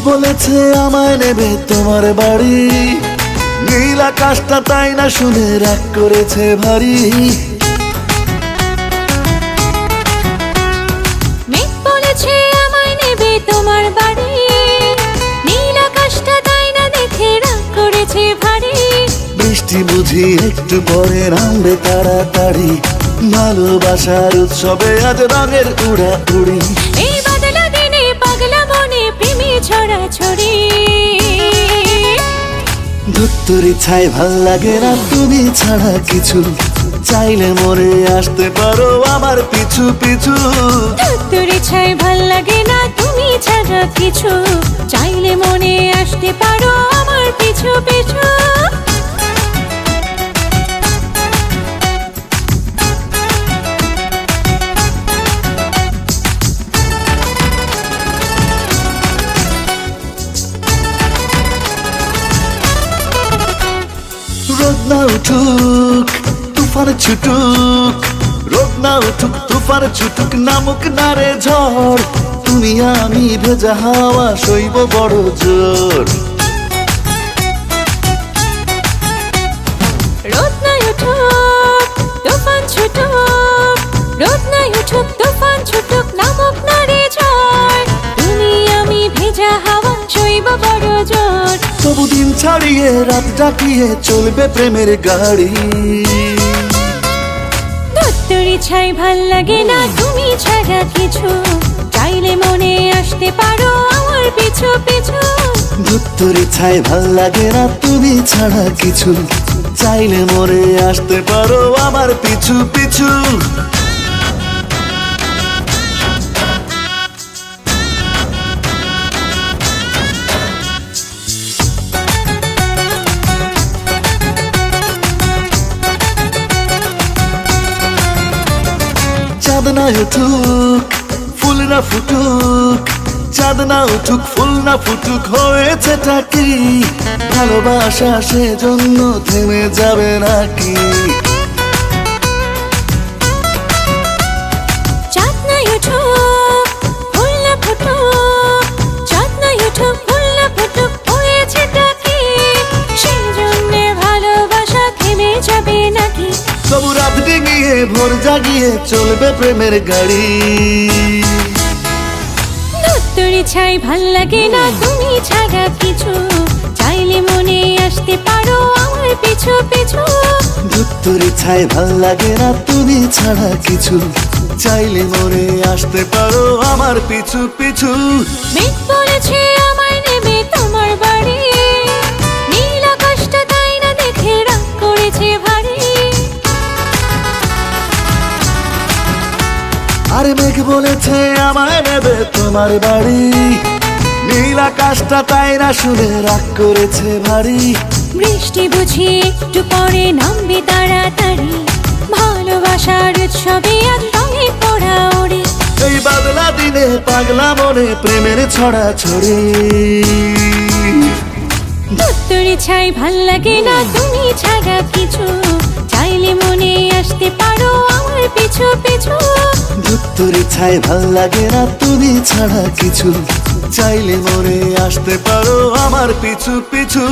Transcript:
বলেছে আমায় নেবে তোমার বাড়ি, নীল আকাশটা তাই না শুনে রাগ করেছে ভারী। মেঘ বলেছে আমায় নেবে তোমার বাড়ি, নীল আকাশটা তাই না দেখে রাগ করেছে ভারী। বৃষ্টি বুঝি একটু পরে নামবে তাড়াতাড়ি, ভালোবাসার উৎসবে আজ রঙের উড়াউড়ি। এই বাদলা দিনে পাগলা মনে প্রেমে ছড়াছড়ি। ধুত্তুর ইচ্ছায় ভাল লাগে না তুমি ছাড়া কিছু, চাইলে মরে আসতে পারো আমার পিছু পিছু। ধুত্তুর ইচ্ছায় ভাল লাগে না তুমি ছাড়া কিছু, চাইলে মনে আসতে পারো আমার পিছু পিছু। রোদ না উঠুক তুফান ছুটুক, রোদ না উঠুক তুফান ছুটুক, নামুক না রে ঝড়, তুমি আমি ভেজা হাওয়া সইব বড় জোর। রোদ নাই উঠুক তুফান ছুটুক, রোদ নাই উঠুক তুফান ছুটুক, নামুক না রে ঝড়, তুমি আমি ভেজা হাওয়া সইব বড় জোর। তবু দিন ছাড়িয়ে রাত ডাকিয়ে চলবে প্রেমের গাড়ি। ধুত্তুর ইচ্ছায় ভাল লাগে না তুমি ছাড়া কিছু, চাইলে মনে আসতে পারো আমার পিছু পিছু। ধুত্তুর ইচ্ছায় ভাল লাগে না তুমি ছাড়া কিছু, চাইলে মরে আসতে পারো আমার পিছু পিছু। চাঁদ না উঠুক ফুল না ফুটুক, চাঁদ না উঠুক ফুল না ফুটুক, হয়েছেটা কি ভালোবাসা সেজন্য থেমে যাবে নাকি? চাঁদ নাই উঠুক ফুল না ফুটুক, চাঁদ নাই উঠুক ফুল না ফুটুক, হয়েছেটা কি সেই জন্যে ভালোবাসা থেমে যাবে নাকি? তবু রাত ডিঙিয়ে ভোর জাগিয়ে চলবে প্রেমের গাড়ি। ধুত্তুর ইচ্ছায় ভাল লাগে না তুমি ছাড়া কিছু, চাইলে মনে আসতে পারো আমার পিছু পিছু। ধুত্তুর ইচ্ছায় ভাল লাগে না তুমি ছাড়া কিছু, চাইলে মরে আসতে পারো আমার পিছু পিছু। মেঘ বলেছে আমায় নেবে তোমার বাড়ি, নীল আকাশটা তাই না দেখে রাগ করেছে ভারী। আরে মেঘ বলেছে আমায় নেবে তোমার বাড়ি, নীল আকাশটা তাই না শুনে রাগ করেছে ভারী। বৃষ্টি বুঝি একটু পরে নামবে তাড়াতাড়ি, ভালোবাসার উৎসবে আজ রঙে পড়া ওড়ে। এই বাদলা দিনে পাগলা মনে প্রেমের ছড়াছড়ি। ধুত্তুর ইচ্ছায় ভাল লাগে না তুমি ছাড়া কিছু, চাইলে মনে আসতে পারো আমার পিছু পিছু। ধুত্তুর ইচ্ছায় ভাল লাগে না তুমি ছাড়া কিছু, চাইলে মরে আসতে পারো আমার পিছু পিছু।